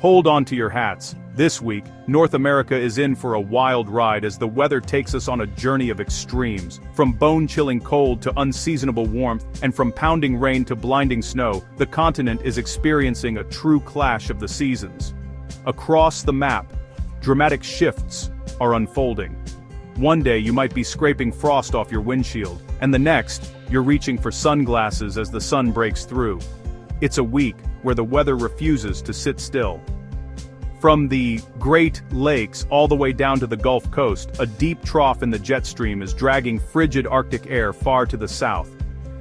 Hold on to your hats. This week, North America is in for a wild ride as the weather takes us on a journey of extremes. From bone-chilling cold to unseasonable warmth, and from pounding rain to blinding snow, the continent is experiencing a true clash of the seasons. Across the map, dramatic shifts are unfolding. One day you might be scraping frost off your windshield, and the next, you're reaching for sunglasses as the sun breaks through. It's a week where the weather refuses to sit still. From the Great Lakes all the way down to the Gulf Coast, a deep trough in the jet stream is dragging frigid Arctic air far to the south.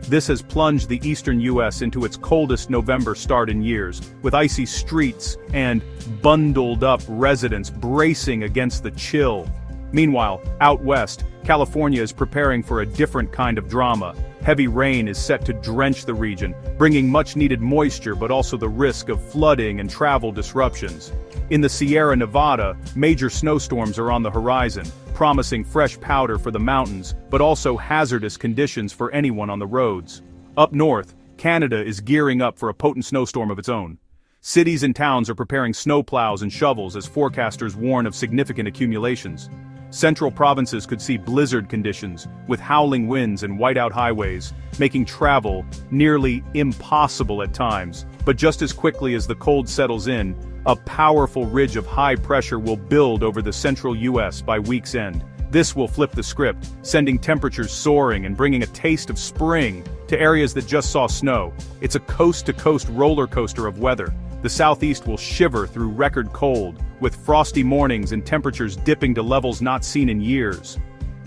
This has plunged the eastern U.S. into its coldest November start in years, with icy streets and bundled-up residents bracing against the chill. Meanwhile, out west, California is preparing for a different kind of drama. Heavy rain is set to drench the region, bringing much-needed moisture but also the risk of flooding and travel disruptions. In the Sierra Nevada, major snowstorms are on the horizon, promising fresh powder for the mountains, but also hazardous conditions for anyone on the roads. Up north, Canada is gearing up for a potent snowstorm of its own. Cities and towns are preparing snowplows and shovels as forecasters warn of significant accumulations. Central provinces could see blizzard conditions, with howling winds and whiteout highways, making travel nearly impossible at times. But just as quickly as the cold settles in, a powerful ridge of high pressure will build over the central U.S. by week's end. This will flip the script, sending temperatures soaring and bringing a taste of spring to areas that just saw snow. It's a coast-to-coast roller coaster of weather. The southeast will shiver through record cold, with frosty mornings and temperatures dipping to levels not seen in years.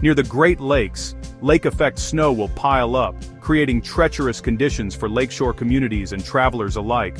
Near the Great Lakes, lake-effect snow will pile up, creating treacherous conditions for lakeshore communities and travelers alike.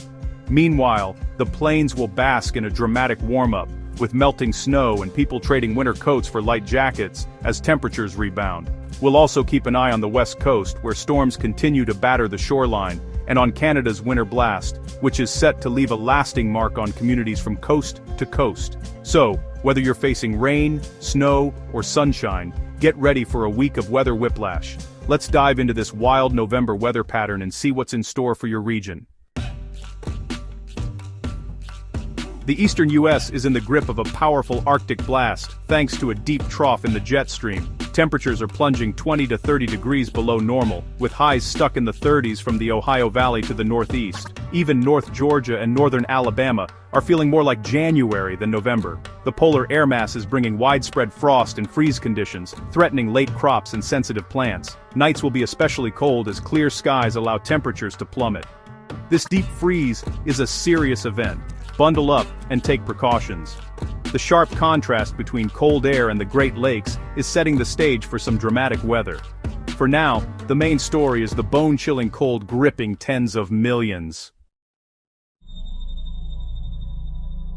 Meanwhile, the plains will bask in a dramatic warm-up, with melting snow and people trading winter coats for light jackets as temperatures rebound. We'll also keep an eye on the west coast, where storms continue to batter the shoreline, and on Canada's winter blast, which is set to leave a lasting mark on communities from coast to coast. So, whether you're facing rain, snow, or sunshine, get ready for a week of weather whiplash. Let's dive into this wild November weather pattern and see what's in store for your region. The eastern U.S. is in the grip of a powerful Arctic blast, thanks to a deep trough in the jet stream. Temperatures are plunging 20 to 30 degrees below normal, with highs stuck in the 30s from the Ohio Valley to the northeast. Even North Georgia and northern Alabama are feeling more like January than November. The polar air mass is bringing widespread frost and freeze conditions, threatening late crops and sensitive plants. Nights will be especially cold as clear skies allow temperatures to plummet. This deep freeze is a serious event. Bundle up and take precautions. The sharp contrast between cold air and the Great Lakes is setting the stage for some dramatic weather. For now, the main story is the bone-chilling cold gripping tens of millions.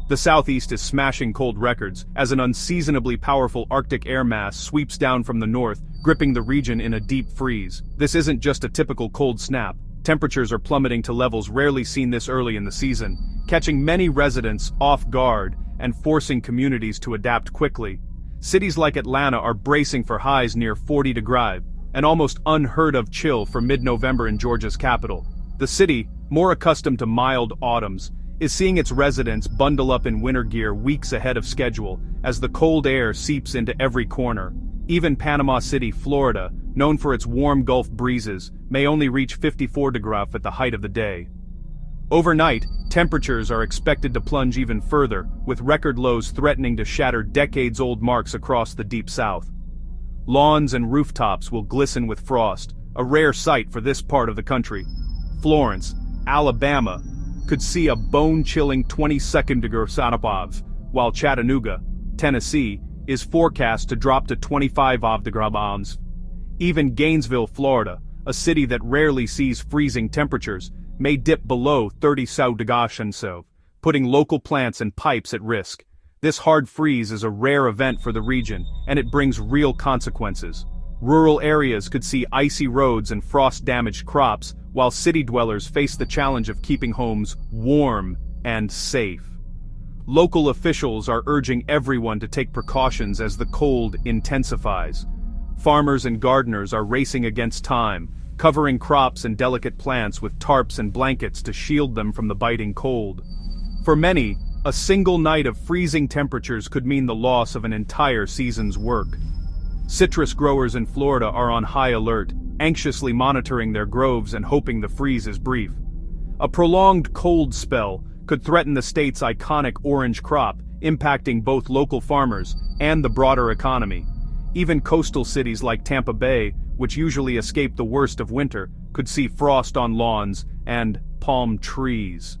The southeast is smashing cold records as an unseasonably powerful Arctic air mass sweeps down from the north, gripping the region in a deep freeze. This isn't just a typical cold snap. Temperatures are plummeting to levels rarely seen this early in the season, catching many residents off guard and forcing communities to adapt quickly. Cities like Atlanta are bracing for highs near 40 degrees, an almost unheard-of chill for mid-November in Georgia's capital. The city, more accustomed to mild autumns, is seeing its residents bundle up in winter gear weeks ahead of schedule as the cold air seeps into every corner. Even Panama City, Florida, known for its warm Gulf breezes, may only reach 54 degrees at the height of the day. Overnight, temperatures are expected to plunge even further, with record lows threatening to shatter decades-old marks across the deep south. Lawns and rooftops will glisten with frost, a rare sight for this part of the country. Florence, Alabama, could see a bone-chilling 22 degrees Celsius, while Chattanooga, Tennessee, is forecast to drop to 25 degrees. Even Gainesville, Florida, a city that rarely sees freezing temperatures, may dip below 30 degrees, putting local plants and pipes at risk. This hard freeze is a rare event for the region, and it brings real consequences. Rural areas could see icy roads and frost-damaged crops, while city dwellers face the challenge of keeping homes warm and safe. Local officials are urging everyone to take precautions as the cold intensifies. Farmers and gardeners are racing against time, covering crops and delicate plants with tarps and blankets to shield them from the biting cold. For many, A single night of freezing temperatures could mean the loss of an entire season's work. Citrus growers in Florida are on high alert, anxiously monitoring their groves and hoping the freeze is brief. A prolonged cold spell could threaten the state's iconic orange crop, impacting both local farmers and the broader economy. Even coastal cities like Tampa Bay, which usually escape the worst of winter, could see frost on lawns and palm trees.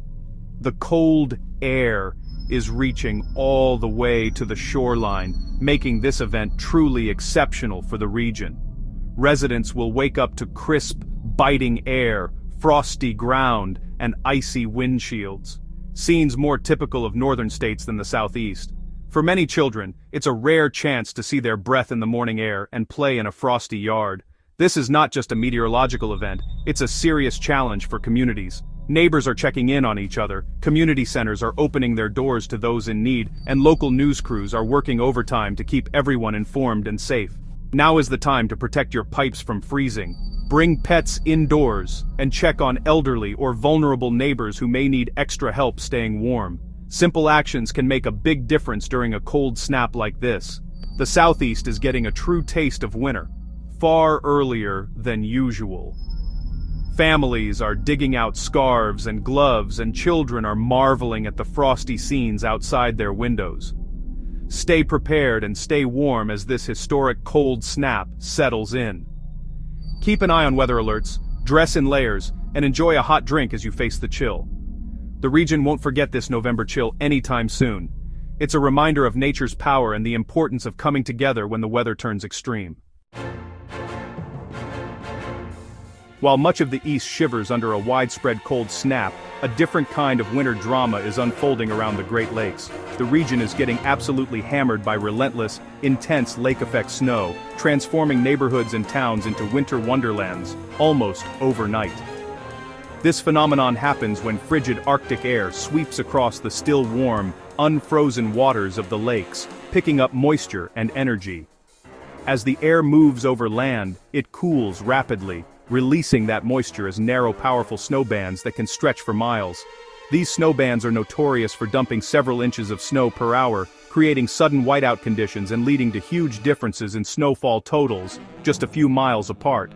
The cold air is reaching all the way to the shoreline, making this event truly exceptional for the region. Residents will wake up to crisp, biting air, frosty ground, and icy windshields. Scenes more typical of northern states than the southeast. For many children, it's a rare chance to see their breath in the morning air and play in a frosty yard. This is not just a meteorological event, it's a serious challenge for communities. Neighbors are checking in on each other, community centers are opening their doors to those in need, and local news crews are working overtime to keep everyone informed and safe. Now is the time to protect your pipes from freezing. Bring pets indoors, and check on elderly or vulnerable neighbors who may need extra help staying warm. Simple actions can make a big difference during a cold snap like this. The Southeast is getting a true taste of winter, far earlier than usual. Families are digging out scarves and gloves, and children are marveling at the frosty scenes outside their windows. Stay prepared and stay warm as this historic cold snap settles in. Keep an eye on weather alerts, dress in layers, and enjoy a hot drink as you face the chill. The region won't forget this November chill anytime soon. It's a reminder of nature's power and the importance of coming together when the weather turns extreme. While much of the East shivers under a widespread cold snap, a different kind of winter drama is unfolding around the Great Lakes. The region is getting absolutely hammered by relentless, intense lake-effect snow, transforming neighborhoods and towns into winter wonderlands, almost overnight. This phenomenon happens when frigid Arctic air sweeps across the still warm, unfrozen waters of the lakes, picking up moisture and energy. As the air moves over land, it cools rapidly, releasing that moisture as narrow, powerful snowbands that can stretch for miles. These snowbands are notorious for dumping several inches of snow per hour, creating sudden whiteout conditions and leading to huge differences in snowfall totals, just a few miles apart.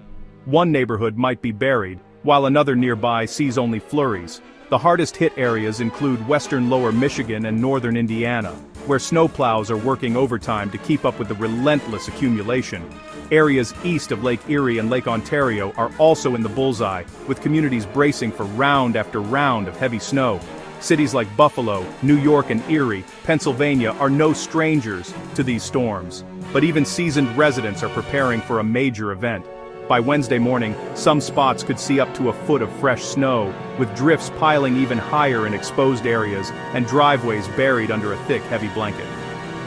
One neighborhood might be buried, while another nearby sees only flurries. The hardest hit areas include western lower Michigan and northern Indiana, where snowplows are working overtime to keep up with the relentless accumulation. Areas east of Lake Erie and Lake Ontario are also in the bullseye, with communities bracing for round after round of heavy snow. Cities like Buffalo, New York, and Erie, Pennsylvania are no strangers to these storms. But even seasoned residents are preparing for a major event. By Wednesday morning, some spots could see up to a foot of fresh snow, with drifts piling even higher in exposed areas and driveways buried under a thick, heavy blanket.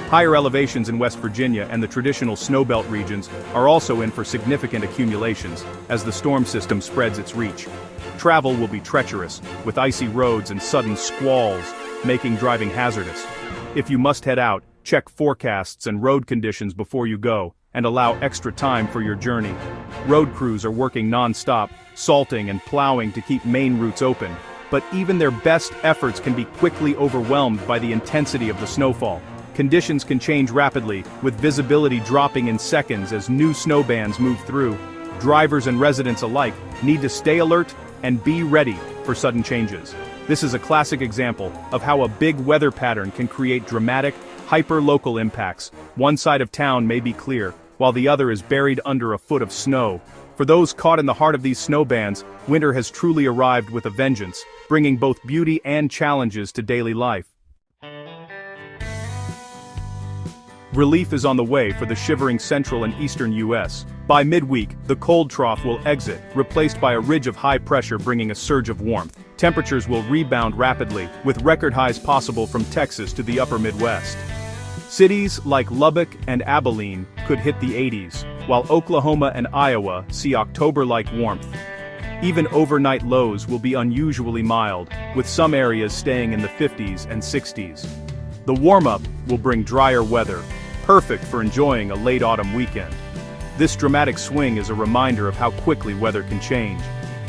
Higher elevations in West Virginia and the traditional snowbelt regions are also in for significant accumulations as the storm system spreads its reach. Travel will be treacherous, with icy roads and sudden squalls, making driving hazardous. If you must head out, check forecasts and road conditions before you go, and allow extra time for your journey. Road crews are working non-stop, salting and plowing to keep main routes open, but even their best efforts can be quickly overwhelmed by the intensity of the snowfall. Conditions can change rapidly, with visibility dropping in seconds as new snowbands move through. Drivers and residents alike need to stay alert and be ready for sudden changes. This is a classic example of how a big weather pattern can create dramatic, hyper-local impacts. One side of town may be clear, while the other is buried under a foot of snow. For those caught in the heart of these snowbands, winter has truly arrived with a vengeance, bringing both beauty and challenges to daily life. Relief is on the way for the shivering central and eastern U.S. By midweek, the cold trough will exit, replaced by a ridge of high pressure bringing a surge of warmth. Temperatures will rebound rapidly, with record highs possible from Texas to the upper Midwest. Cities like Lubbock and Abilene could hit the 80s, while Oklahoma and Iowa see October-like warmth. Even overnight lows will be unusually mild, with some areas staying in the 50s and 60s. The warm-up will bring drier weather, perfect for enjoying a late autumn weekend. This dramatic swing is a reminder of how quickly weather can change.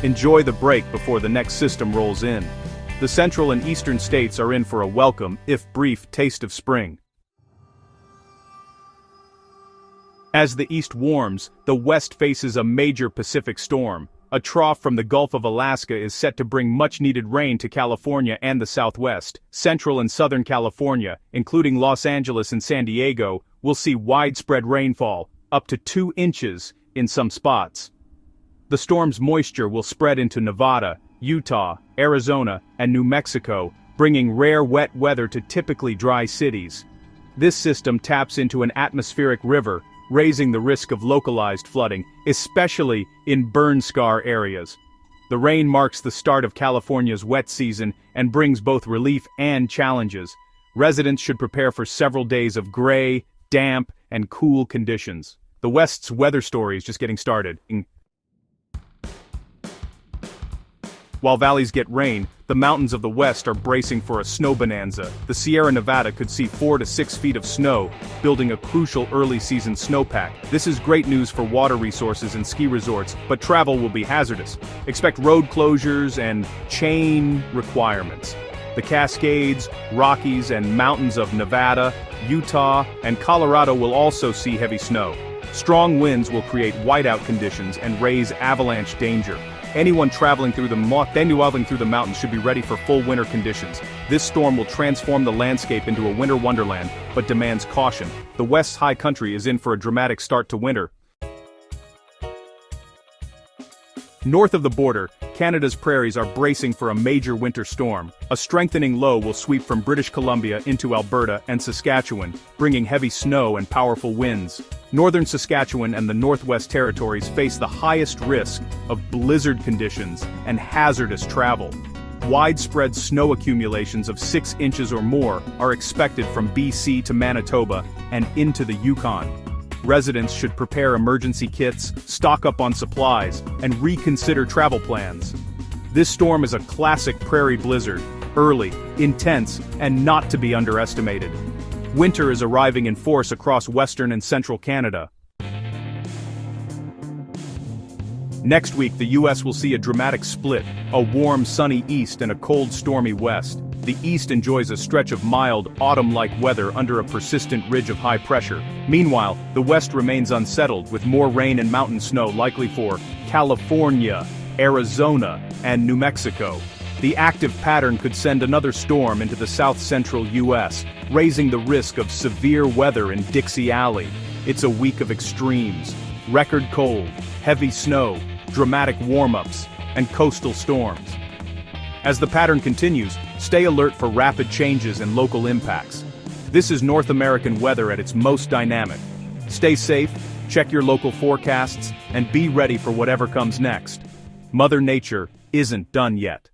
Enjoy the break before the next system rolls in. the central and eastern states are in for a welcome, if brief, taste of spring. As the east warms, the west faces a major Pacific storm. A trough from the Gulf of Alaska is set to bring much-needed rain to California and the Southwest. Central and Southern California, including Los Angeles and San Diego, will see widespread rainfall, up to 2 inches in some spots. The storm's moisture will spread into Nevada, Utah, Arizona, and New Mexico, bringing rare wet weather to typically dry cities. This system taps into an atmospheric river, raising the risk of localized flooding, especially in burn-scar areas. The rain marks the start of California's wet season and brings both relief and challenges. Residents should prepare for several days of gray, damp, and cool conditions. The West's weather story is just getting started. While valleys get rain, the mountains of the West are bracing for a snow bonanza. The Sierra Nevada could see 4 to 6 feet of snow, building a crucial early-season snowpack. This is great news for water resources and ski resorts, but travel will be hazardous. Expect road closures and chain requirements. The Cascades, Rockies, and mountains of Nevada, Utah, and Colorado will also see heavy snow. Strong winds will create whiteout conditions and raise avalanche danger. Anyone traveling through the mountains should be ready for full winter conditions. This storm will transform the landscape into a winter wonderland, but demands caution. The West's high country is in for a dramatic start to winter. North of the border, Canada's prairies are bracing for a major winter storm. A strengthening low will sweep from British Columbia into Alberta and Saskatchewan, bringing heavy snow and powerful winds. Northern Saskatchewan and the Northwest Territories face the highest risk of blizzard conditions and hazardous travel. Widespread snow accumulations of 6 inches or more are expected from BC to Manitoba and into the Yukon. Residents should prepare emergency kits, stock up on supplies, and reconsider travel plans. This storm is a classic prairie blizzard, early, intense, and not to be underestimated. Winter is arriving in force across western and central Canada. Next week, the U.S. will see a dramatic split, a warm, sunny east and a cold, stormy west. The east enjoys a stretch of mild, autumn-like weather under a persistent ridge of high pressure. Meanwhile, the west remains unsettled, with more rain and mountain snow likely for California, Arizona, and New Mexico. The active pattern could send another storm into the south-central U.S., raising the risk of severe weather in Dixie Alley. It's a week of extremes: record cold, heavy snow, dramatic warm-ups, and coastal storms. As the pattern continues, stay alert for rapid changes and local impacts. This is North American weather at its most dynamic. Stay safe, check your local forecasts, and be ready for whatever comes next. Mother Nature isn't done yet.